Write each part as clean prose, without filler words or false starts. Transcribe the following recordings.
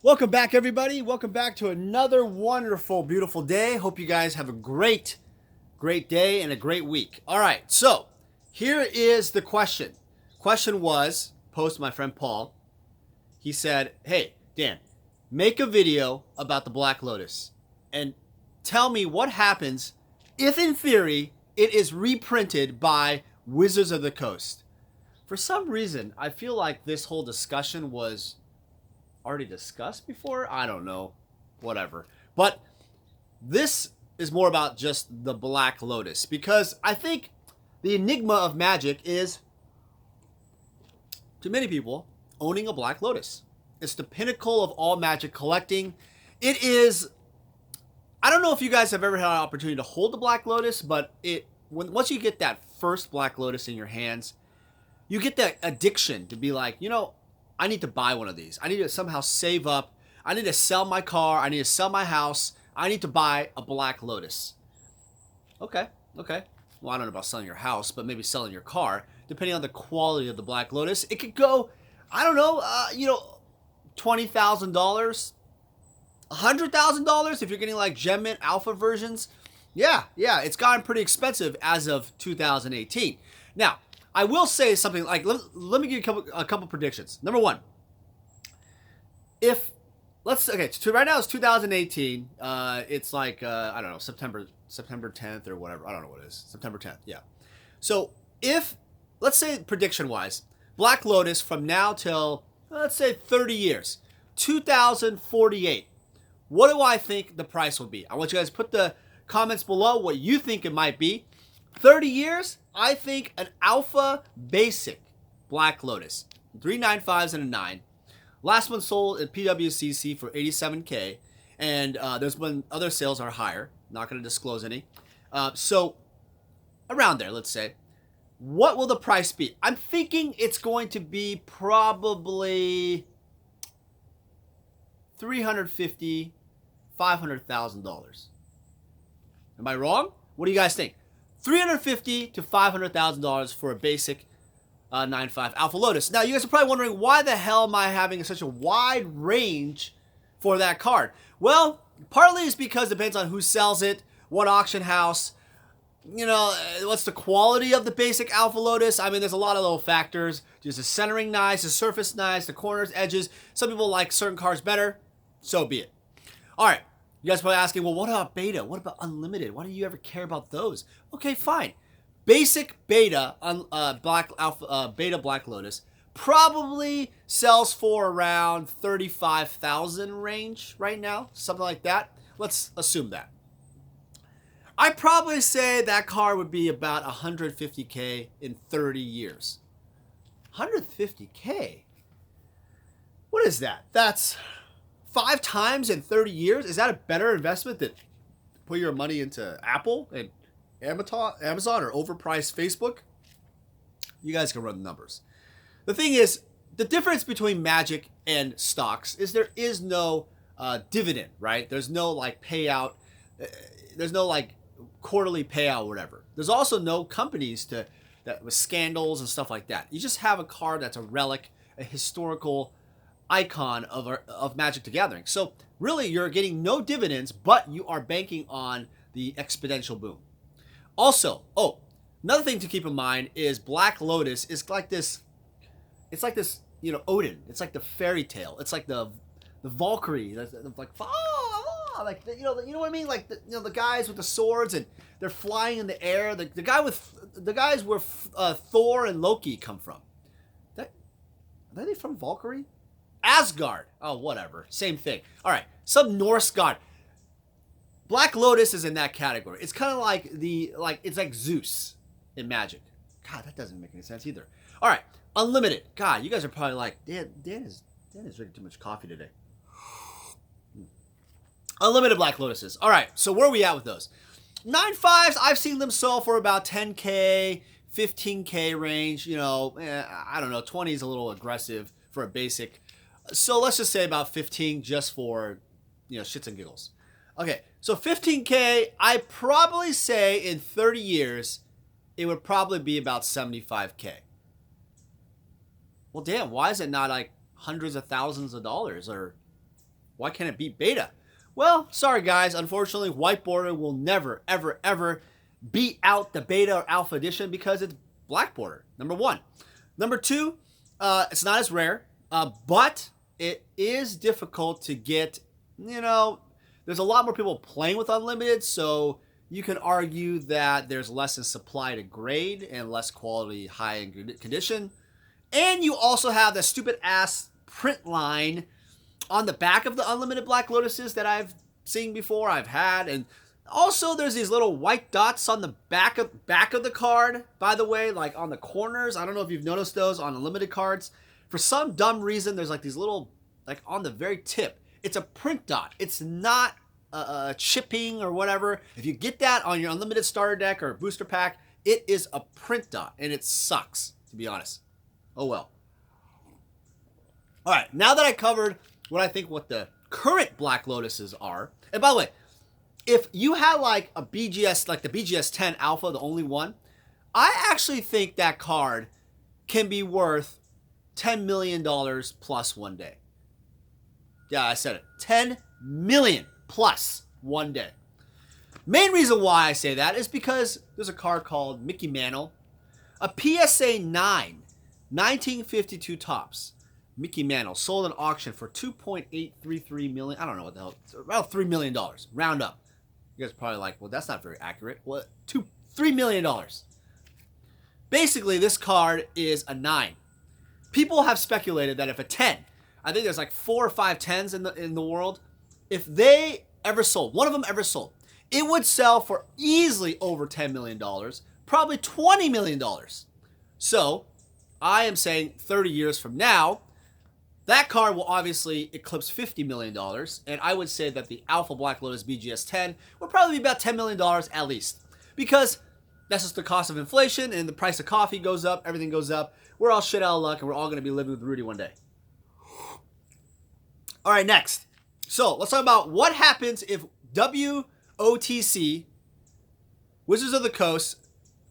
Welcome back, everybody. Welcome back to another wonderful, beautiful day. Hope you guys have a great day and a great week. All right, so here is the question. Question was posed by my friend Paul. He said, hey, Dan, make a video about the Black Lotus and tell me what happens if, in theory, it is reprinted by Wizards of the Coast. For some reason, I feel like this whole discussion was already discussed before. I don't know, whatever. But this is more about just the Black Lotus, because I think the enigma of Magic is, to many people, owning a Black Lotus. It's the pinnacle of all Magic collecting. It is, I don't know if you guys have ever had an opportunity to hold the Black Lotus, but once you get that first Black Lotus in your hands, you get that addiction to be like, I need to buy one of these. I need to somehow save up. I need to sell my car. I need to sell my house. I need to buy a Black Lotus. Okay. Well, I don't know about selling your house, but maybe selling your car, depending on the quality of the Black Lotus. It could go, I don't know, $20,000, $100,000 if you're getting like Gem Mint Alpha versions. Yeah, it's gotten pretty expensive as of 2018. Now, I will say something like, let me give you a couple predictions. Number one, so right now it's 2018. It's like, I don't know, September 10th or whatever. I don't know what it is. September 10th, yeah. So if, let's say prediction-wise, Black Lotus from now till, let's say 30 years, 2048, what do I think the price will be? I want you guys to put the comments below what you think it might be. 30 years, I think an Alpha Basic Black Lotus, 395s and a 9. Last one sold at PWCC for $87K, and there's been other sales are higher. Not going to disclose any. So around there, let's say. What will the price be? I'm thinking it's going to be probably $350,000, $500,000. Am I wrong? What do you guys think? $350,000 to $500,000 for a basic 9.5 Alpha Lotus. Now, you guys are probably wondering, why the hell am I having such a wide range for that card? Well, partly it's because it depends on who sells it, what auction house, what's the quality of the basic Alpha Lotus. I mean, there's a lot of little factors. Is the centering nice? The surface nice? The corners, edges? Some people like certain cards better. So be it. All right. You guys are probably asking, well, what about beta? What about unlimited? Why do you ever care about those? Okay, fine. Basic beta beta Black Lotus probably sells for around 35,000 range right now, something like that. Let's assume that. I'd probably say that card would be about 150K in 30 years. 150K? What is that? That's 5 times in 30 years? Is that a better investment than put your money into Apple and Amazon or overpriced Facebook? You guys can run the numbers. The thing is, the difference between Magic and stocks is there is no dividend, right? There's no like payout. There's no like quarterly payout or whatever. There's also no companies that with scandals and stuff like that. You just have a card that's a relic, a historical icon of Magic the Gathering. So really, you're getting no dividends, but you are banking on the exponential boom. Also, another thing to keep in mind is Black Lotus is like this. It's like this, Odin. It's like the fairy tale. It's like the Valkyrie. Like you know what I mean? Like the guys with the swords and they're flying in the air. The guys where Thor and Loki come from. Are they from Valkyrie? Asgard. Oh, whatever. Same thing. All right. Some Norse god. Black Lotus is in that category. It's kind of like it's like Zeus in Magic. God, that doesn't make any sense either. All right. Unlimited. God, you guys are probably like, Dan is drinking too much coffee today. Unlimited Black Lotuses. All right. So where are we at with those? 9.5s, I've seen them sell for about 10K, 15K range. I don't know. 20 is a little aggressive for a basic. So let's just say about 15 just for, shits and giggles. Okay, so 15K, I probably say in 30 years, it would probably be about 75K. Well, damn, why is it not like hundreds of thousands of dollars or Why can't it beat beta? Well, sorry guys, unfortunately, white border will never, ever, ever beat out the beta or alpha edition because it's black border, number one. Number two, it's not as rare, but it is difficult to get, there's a lot more people playing with Unlimited, so you can argue that there's less in supply to grade and less quality high-end condition. And you also have the stupid-ass print line on the back of the Unlimited Black Lotuses that I've seen before, I've had. And also there's these little white dots on the back of the card, by the way, like on the corners. I don't know if you've noticed those on Unlimited cards. For some dumb reason, there's like these little, like on the very tip. It's a print dot. It's not chipping or whatever. If you get that on your Unlimited starter deck or booster pack, it is a print dot, and it sucks, to be honest. Oh well. All right, now that I covered what the current Black Lotuses are, and by the way, if you had like a BGS, like the BGS 10 Alpha, the only one, I actually think that card can be worth $10 million plus one day. Yeah, I said it. 10 million plus one day. Main reason why I say that is because there's a card called Mickey Mantle, a PSA 9, 1952 tops. Mickey Mantle sold at auction for $2.833 million. I don't know what the hell. It's about $3 million. Round up. You guys are probably like, well, that's not very accurate. What? $3 million. Basically, this card is a 9. People have speculated that if a 10, I think there's like 4 or 5 10s in the world, if they ever sold, one of them ever sold, it would sell for easily over $10 million, probably $20 million. So, I am saying 30 years from now, that card will obviously eclipse $50 million, and I would say that the Alpha Black Lotus BGS 10 would probably be about $10 million at least, because that's just the cost of inflation, and the price of coffee goes up, everything goes up. We're all shit out of luck, and we're all going to be living with Rudy one day. All right, next. So, let's talk about what happens if WOTC, Wizards of the Coast,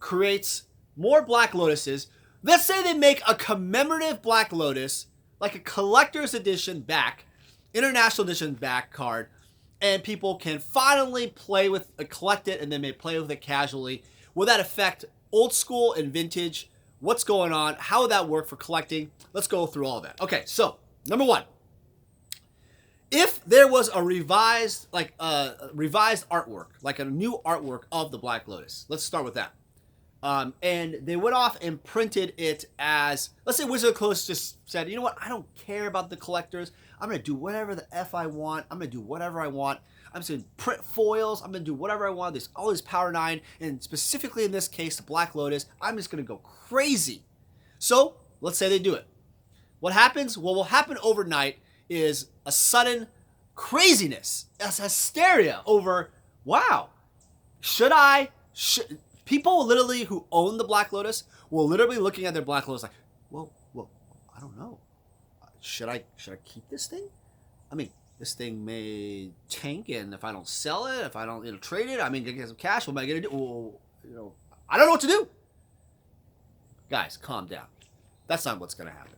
creates more Black Lotuses. Let's say they make a commemorative Black Lotus, like a collector's edition back, international edition back card, and people can finally play with it, collect it, and then may play with it casually. Will that affect old school and vintage? What's going on? How would that work for collecting? Let's go through all of that. Okay, so number one, if there was a revised artwork, like a new artwork of the Black Lotus, let's start with that. And they went off and printed it as, let's say Wizard of the Coast just said, you know what, I don't care about the collectors. I'm going to do whatever the F I want. I'm going to do whatever I want. I'm just going to print foils. I'm going to do whatever I want. There's all this Power 9, and specifically in this case, the Black Lotus, I'm just going to go crazy. So, let's say they do it. What happens? What will happen overnight is a sudden craziness, a hysteria over, wow, people literally who own the Black Lotus will literally be looking at their Black Lotus like, well, I don't know. Should I keep this thing? I mean, this thing may tank, and if I don't sell it, if I don't trade it, I mean, get some cash. What am I gonna do? Well, I don't know what to do. Guys, calm down. That's not what's gonna happen.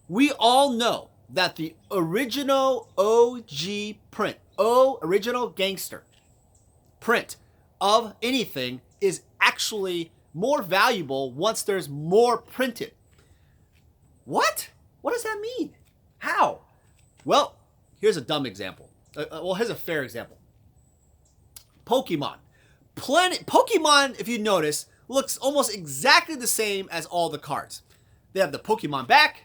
We all know that the original OG print, original gangster print of anything is actually more valuable once there's more printed. What? What does that mean? How? Well, here's a dumb example. Here's a fair example. Pokemon. Pokemon, if you notice, looks almost exactly the same as all the cards. They have the Pokemon back.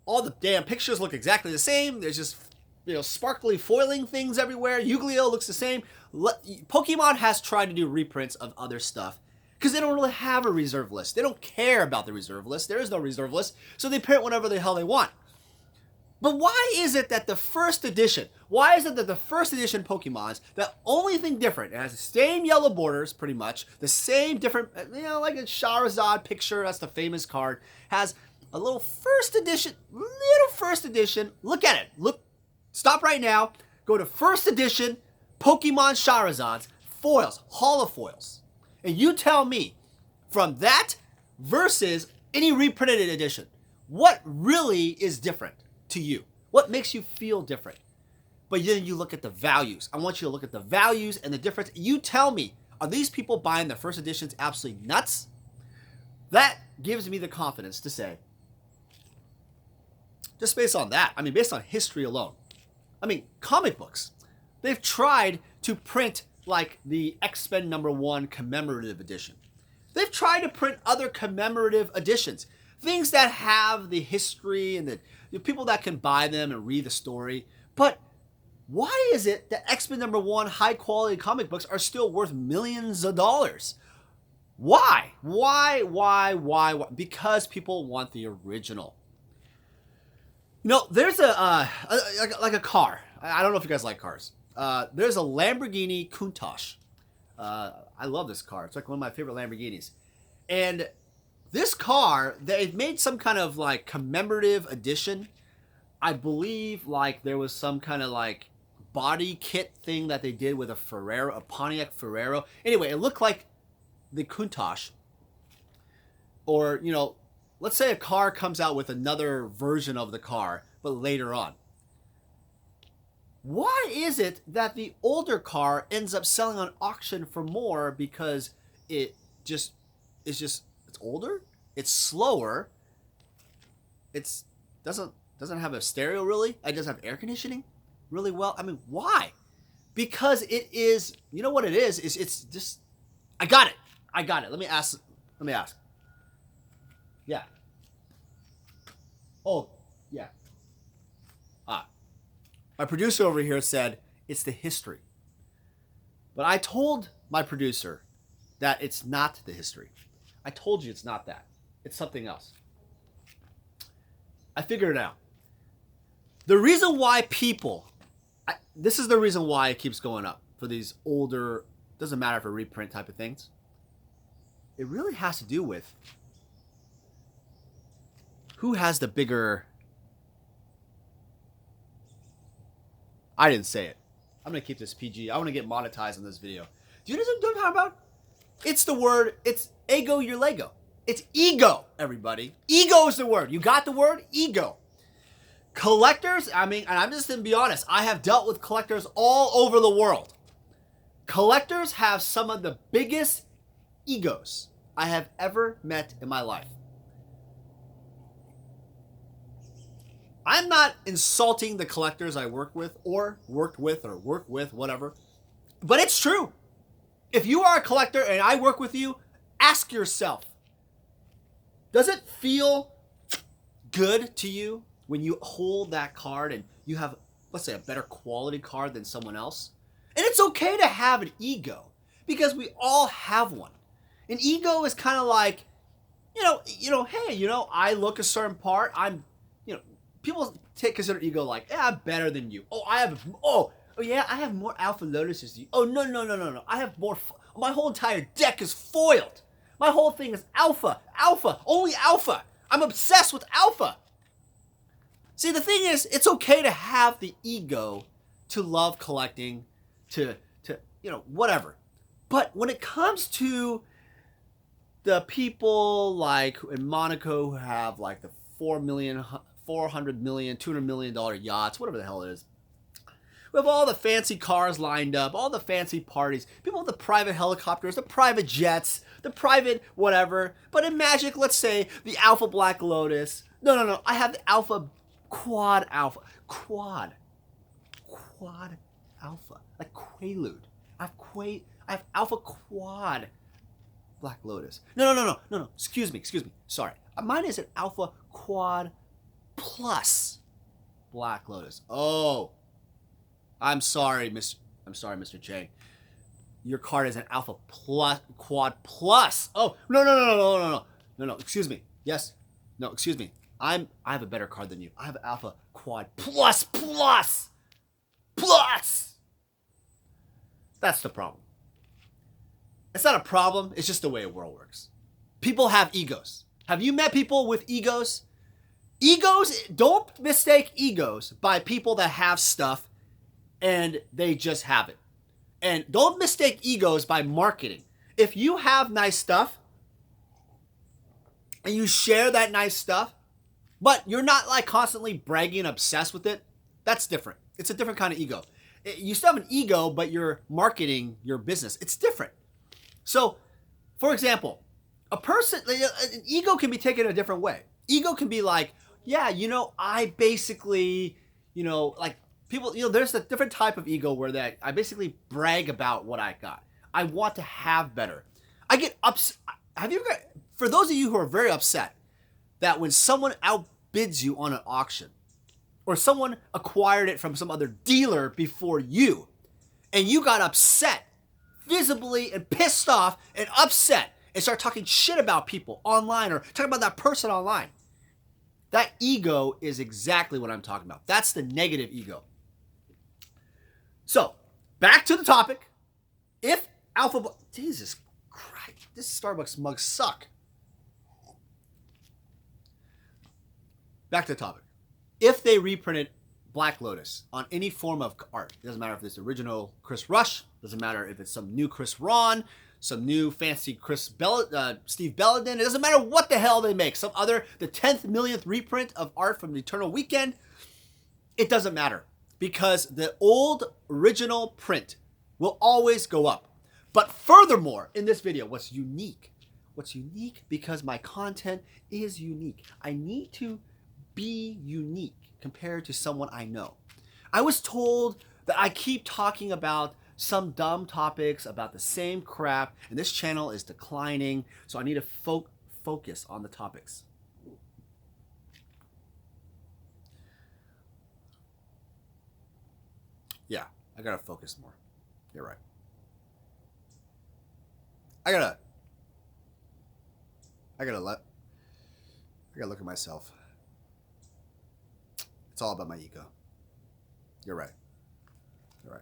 All the damn pictures look exactly the same. There's just, sparkly foiling things everywhere. Yu-Gi-Oh looks the same. Pokemon has tried to do reprints of other stuff because they don't really have a reserve list. They don't care about the reserve list. There is no reserve list, so they print whatever the hell they want. But why is it that the first edition Pokemons, the only thing different, it has the same yellow borders, pretty much, the same different, like a Charizard picture, that's the famous card, has a little first edition, look at it, stop right now, go to first edition Pokemon Charizards, foils, holofoils, and you tell me, from that versus any reprinted edition, what really is different to you? What makes you feel different? But then you look at the values. I want you to look at the values and the difference. You tell me, are these people buying the first editions absolutely nuts? That gives me the confidence to say, just based on that, I mean, based on history alone. I mean, comic books. They've tried to print like the X-Men #1 commemorative edition. They've tried to print other commemorative editions. Things that have the history and the people that can buy them and read the story. But why is it that X-Men #1 high-quality comic books are still worth millions of dollars? Why? Why? Because people want the original. You know, there's like a car. I don't know if you guys like cars. There's a Lamborghini Countach. I love this car. It's like one of my favorite Lamborghinis. And this car, they've made some kind of like commemorative edition. I believe like there was some kind of like body kit thing that they did with a Pontiac Ferrero. Anyway, it looked like the Countach. Or, you know, let's say a car comes out with another version of the car, but later on. Why is it that the older car ends up selling on auction for more? Because it's older, it's slower, it doesn't have a stereo really, it doesn't have air conditioning really well. I mean, why? Because it is, you know what it is it's just, I got it. Let me ask. Yeah. Oh, yeah. My producer over here said it's the history. But I told my producer that it's not the history. I told you it's not that. It's something else. I figured it out. The reason why this is the reason why it keeps going up for these older, doesn't matter for reprint type of things. It really has to do with who has the bigger... I didn't say it. I'm going to keep this PG. I want to get monetized on this video. Do you know what I'm talking about? It's the word, it's ego your Lego. It's ego, everybody. Ego is the word. You got the word? Ego. Collectors, I mean, and I'm just going to be honest, I have dealt with collectors all over the world. Collectors have some of the biggest egos I have ever met in my life. I'm not insulting the collectors I work with, whatever. But it's true. If you are a collector and I work with you, ask yourself, does it feel good to you when you hold that card and you have, let's say, a better quality card than someone else? And it's okay to have an ego because we all have one. An ego is kind of like, hey, I look a certain part. People consider ego like, yeah, I'm better than you. I have more Alpha Lotuses than you. Oh, no. I have more. My whole entire deck is foiled. My whole thing is alpha, only alpha. I'm obsessed with alpha. See, the thing is, it's okay to have the ego to love collecting, to whatever. But when it comes to the people like in Monaco who have like the $400 million, $200 million yachts, whatever the hell it is. We have all the fancy cars lined up, all the fancy parties, people with the private helicopters, the private jets, the private whatever. But in Magic, let's say the Alpha Black Lotus. No. I have the Alpha Quad Alpha. Quad Alpha. Like Quaalude. I have Alpha Quad Black Lotus. No. Excuse me. Sorry. Mine is an Alpha Quad Plus Black Lotus. Oh, I'm sorry, Mr. Chang. Your card is an Alpha Plus Quad Plus. Oh, no. Excuse me. Yes. No, excuse me. I have a better card than you. I have Alpha Quad Plus. That's the problem. It's not a problem. It's just the way the world works. People have egos. Have you met people with egos? Don't mistake egos by people that have stuff and they just have it. And don't mistake egos by marketing. If you have nice stuff and you share that nice stuff, but you're not like constantly bragging and obsessed with it, that's different. It's a different kind of ego. You still have an ego, but you're marketing your business. It's different. So, for example, an ego can be taken a different way. Ego can be like, yeah, I basically, like people, there's a different type of ego where that I basically brag about what I got. I want to have better. I get upset. For those of you who are very upset that when someone outbids you on an auction or someone acquired it from some other dealer before you and you got upset visibly and pissed off and upset and start talking shit about people online or talking about that person online, that ego is exactly what I'm talking about. That's the negative ego. So, back to the topic. If Jesus Christ, this Starbucks mug suck. Back to the topic. If they reprinted Black Lotus on any form of art, it doesn't matter if it's original Chris Rush, doesn't matter if it's some new Chris Ron, some new fancy Steve Belladin, it doesn't matter what the hell they make, the 10th millionth reprint of art from the Eternal Weekend, it doesn't matter because the old original print will always go up. But furthermore, in this video, what's unique because my content is unique. I need to be unique compared to someone I know. I was told that I keep talking about some dumb topics about the same crap, and this channel is declining, so I need to focus on the topics. Yeah, I gotta focus more. You're right. I gotta look at myself. It's all about my ego. You're right. You're right.